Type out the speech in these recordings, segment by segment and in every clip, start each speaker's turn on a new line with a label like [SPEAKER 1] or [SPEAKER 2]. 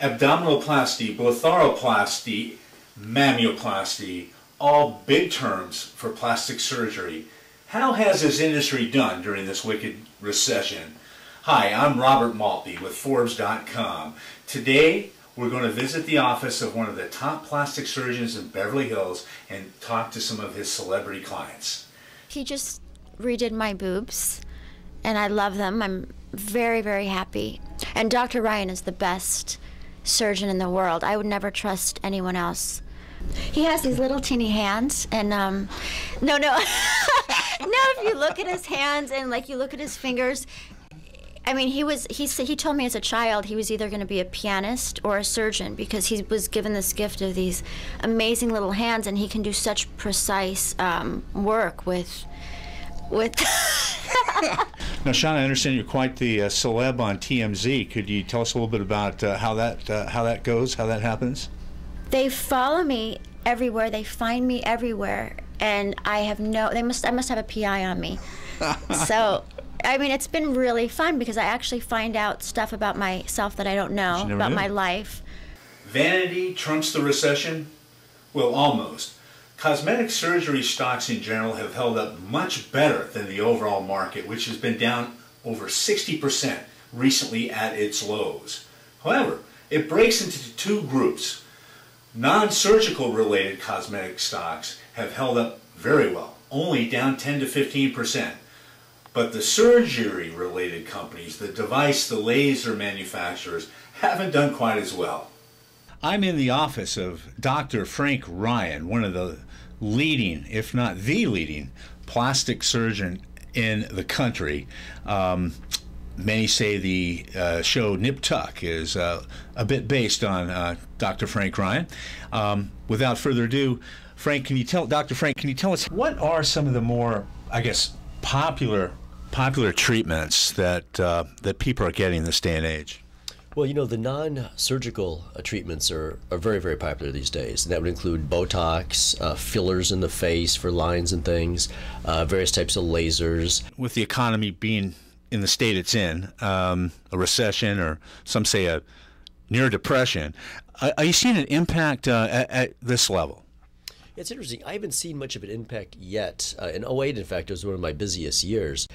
[SPEAKER 1] Abdominoplasty, blepharoplasty, mammoplasty, all big terms for plastic surgery. How has this industry done during this wicked recession? Hi, I'm Robert Maltby with Forbes.com. Today, we're going to visit the office of one of the top plastic surgeons in Beverly Hills and talk to some of his celebrity clients.
[SPEAKER 2] He just redid my boobs, and I love them. I'm very, very happy. And Dr. Ryan is the best surgeon in the world. I would never trust anyone else. He has these little teeny hands, and no, if you look at his hands and like you look at his fingers, I mean, he told me as a child he was either going to be a pianist or a surgeon because he was given this gift of these amazing little hands, and he can do such precise work with.
[SPEAKER 1] Now, Sean, I understand you're quite the celeb on TMZ. Could you tell us a little bit about how that goes, how that happens?
[SPEAKER 2] They follow me everywhere. They find me everywhere, and I must have a PI on me. So, I mean, it's been really fun because I actually find out stuff about myself that I don't know about my life.
[SPEAKER 1] Vanity trumps the recession? Well, almost. Cosmetic surgery stocks in general have held up much better than the overall market, which has been down over 60% recently at its lows. However, it breaks into two groups. Non-surgical related cosmetic stocks have held up very well, only down 10 to 15%. But the surgery related companies, the device, the laser manufacturers, haven't done quite as well. I'm in the office of Dr. Frank Ryan, one of the leading, if not the leading, plastic surgeon in the country. Many say the show Nip Tuck is a bit based on Dr. Frank Ryan. Without further ado, Dr. Frank, can you tell us what are some of the more, I guess, popular treatments that people are getting in this day and age?
[SPEAKER 3] Well, you know, the non-surgical treatments are very, very popular these days. And that would include Botox, fillers in the face for lines and things, various types of lasers.
[SPEAKER 1] With the economy being in the state it's in, a recession, or some say a near depression, are you seeing an impact at this level?
[SPEAKER 3] It's interesting. I haven't seen much of an impact yet. In '08, in fact, it was one of my busiest years.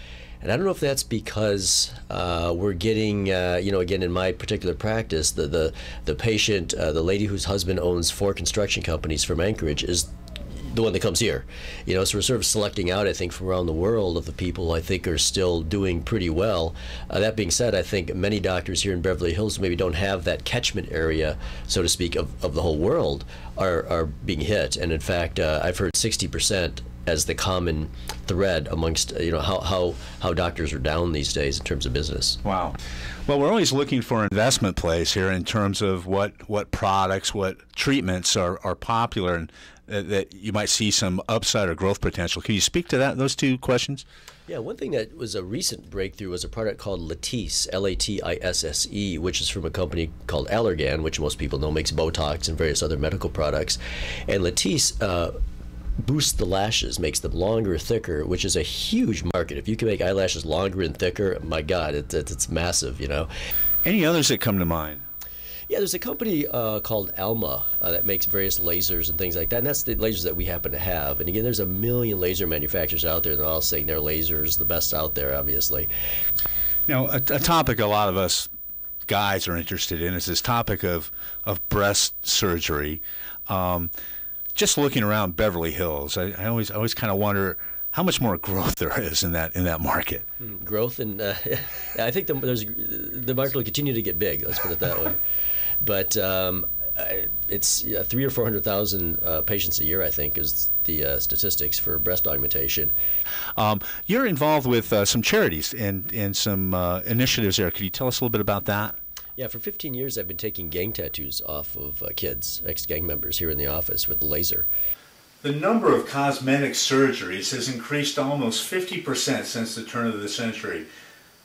[SPEAKER 3] And I don't know if that's because we're getting, again, in my particular practice, the patient, the lady whose husband owns 4 construction companies from Anchorage is the one that comes here. So we're sort of selecting out, I think, from around the world of the people I think are still doing pretty well. That being said, I think many doctors here in Beverly Hills who maybe don't have that catchment area, so to speak, of the whole world are being hit. And in fact, I've heard 60% as the common thread amongst how doctors are down these days in terms of business.
[SPEAKER 1] Wow. Well, we're always looking for investment plays here in terms of what products, what treatments are popular and that you might see some upside or growth potential. Can you speak to those two questions?
[SPEAKER 3] Yeah, one thing that was a recent breakthrough was a product called Latisse, L-A-T-I-S-S-E, which is from a company called Allergan, which most people know makes Botox and various other medical products. And Latisse boosts the lashes, makes them longer, thicker, which is a huge market. If you can make eyelashes longer and thicker, my God, it's massive,
[SPEAKER 1] Any others that come to mind?
[SPEAKER 3] Yeah, there's a company called Alma that makes various lasers and things like that, and that's the lasers that we happen to have. And again, there's a million laser manufacturers out there, and they're all saying their laser is the best out there, obviously.
[SPEAKER 1] Now, a topic a lot of us guys are interested in is this topic of breast surgery. Just looking around Beverly Hills, I always kind of wonder how much more growth there is in that market.
[SPEAKER 3] Growth, and I think the market will continue to get big. Let's put it that way. But it's 300,000 or 400,000 patients a year, I think, is the statistics for breast augmentation.
[SPEAKER 1] You're involved with some charities and some initiatives there. Could you tell us a little bit about that?
[SPEAKER 3] Yeah, for 15 years I've been taking gang tattoos off of kids, ex-gang members here in the office with the laser.
[SPEAKER 1] The number of cosmetic surgeries has increased almost 50% since the turn of the century.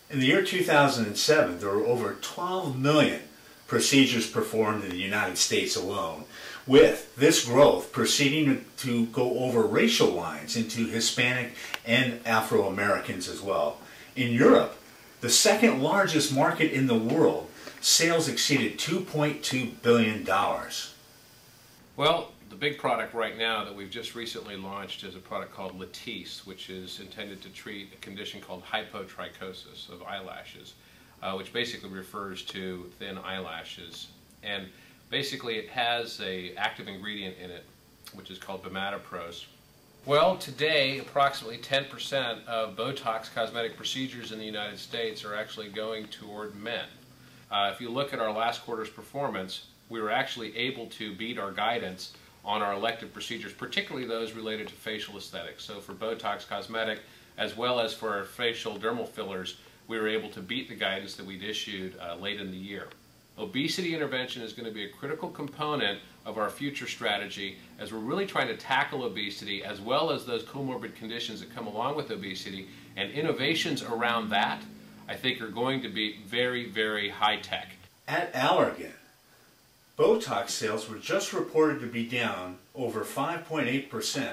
[SPEAKER 1] In the year 2007, there were over 12 million procedures performed in the United States alone, with this growth proceeding to go over racial lines into Hispanic and Afro-Americans as well. In Europe, The second largest market in the world, sales exceeded $2.2 billion.
[SPEAKER 4] Well, the big product right now that we've just recently launched is a product called Latisse, which is intended to treat a condition called hypotrichosis of eyelashes, which basically refers to thin eyelashes. And basically it has an active ingredient in it, which is called bimatoprost. Well, today approximately 10% of Botox cosmetic procedures in the United States are actually going toward men. If you look at our last quarter's performance, we were actually able to beat our guidance on our elective procedures, particularly those related to facial aesthetics. So for Botox cosmetic, as well as for our facial dermal fillers, we were able to beat the guidance that we'd issued late in the year. Obesity intervention is going to be a critical component of our future strategy as we're really trying to tackle obesity as well as those comorbid conditions that come along with obesity, and innovations around that I think are going to be very, very high tech.
[SPEAKER 1] At Allergan, Botox sales were just reported to be down over 5.8%,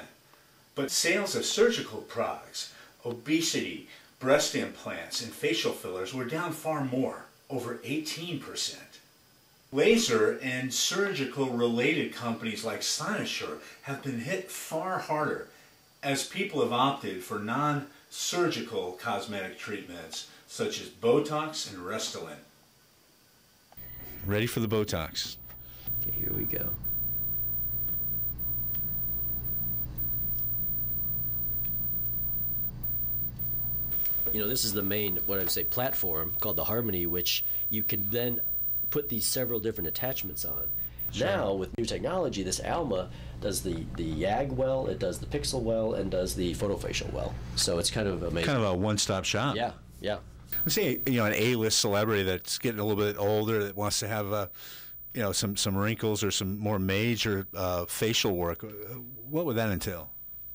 [SPEAKER 1] but sales of surgical products, obesity, breast implants, and facial fillers were down far more, over 18%. Laser and surgical related companies like Cynosure have been hit far harder as people have opted for non-surgical cosmetic treatments such as Botox and Restylane. Ready for the Botox.
[SPEAKER 3] Okay, here we go. You know, this is the main, what I would say, platform called the Harmony, which you can then put these several different attachments on. Sure. Now, with new technology, this Alma does the YAG well, it does the pixel well, and does the photofacial well. So it's kind of amazing.
[SPEAKER 1] Kind of a one-stop shop.
[SPEAKER 3] Yeah, yeah.
[SPEAKER 1] Let's say, you know, an A-list celebrity that's getting a little bit older that wants to have, you know, some wrinkles or some more major facial work. What would that entail,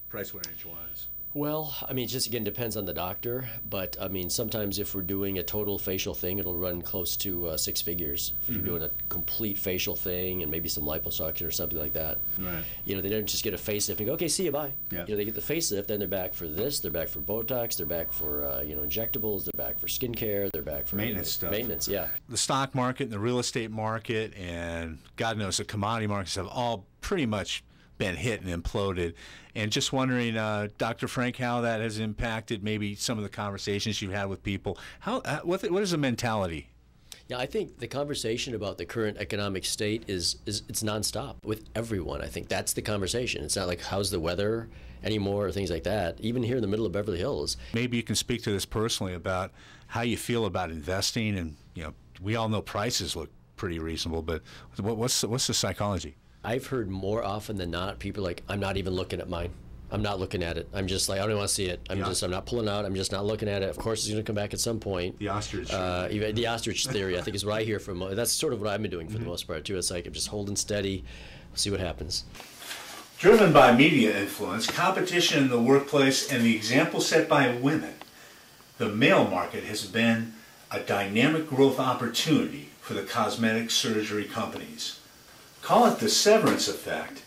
[SPEAKER 1] price range-wise?
[SPEAKER 3] Well, I mean, it just again depends on the doctor, but I mean, sometimes if we're doing a total facial thing, it'll run close to 6 figures. If you're doing a complete facial thing and maybe some liposuction or something like that. Right. You know, they don't just get a facelift and go, okay, see you, bye. Yeah. You know, they get the facelift, then they're back for this, they're back for Botox, they're back for, you know, injectables, they're back for skincare, they're back for
[SPEAKER 1] maintenance stuff.
[SPEAKER 3] Maintenance, yeah.
[SPEAKER 1] The stock market and the real estate market and God knows the commodity markets have all pretty much been hit and imploded. And just wondering, Dr. Frank, how that has impacted maybe some of the conversations you've had with people. What is the mentality?
[SPEAKER 3] Yeah, I think the conversation about the current economic state is it's nonstop with everyone. I think that's the conversation. It's not like how's the weather anymore or things like that. Even here in the middle of Beverly Hills. Maybe you can speak to this personally about how you feel about investing. And you know, we all know prices look pretty reasonable, but what's the psychology? I've heard more often than not, people are like, I'm not even looking at mine. I'm not looking at it. I'm just like, I don't even want to see it. I'm not pulling out. I'm just not looking at it. Of course, it's going to come back at some point.
[SPEAKER 1] The ostrich.
[SPEAKER 3] The ostrich theory, I think, is what I hear from. That's sort of what I've been doing for the most part, too. It's like, I'm just holding steady, see what happens.
[SPEAKER 1] Driven by media influence, competition in the workplace, and the example set by women, the male market has been a dynamic growth opportunity for the cosmetic surgery companies. Call it the severance effect,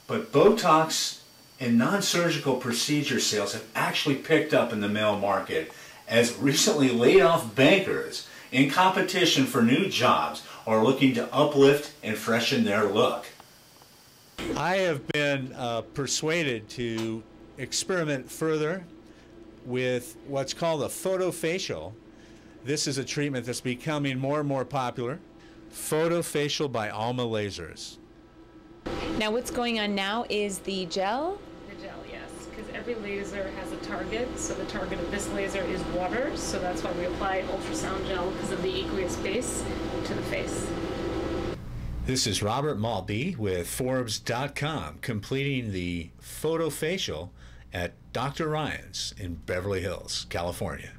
[SPEAKER 1] but Botox and non-surgical procedure sales have actually picked up in the male market as recently laid-off bankers in competition for new jobs are looking to uplift and freshen their look. I have been persuaded to experiment further with what's called a photofacial. This is a treatment that's becoming more and more popular. Photofacial by Alma Lasers.
[SPEAKER 5] Now what's going on now is the gel?
[SPEAKER 6] The gel, yes, because every laser has a target. So the target of this laser is water, so that's why we apply ultrasound gel because of the aqueous base to the face.
[SPEAKER 1] This is Robert Maltby with Forbes.com completing the photofacial at Dr. Ryan's in Beverly Hills, California.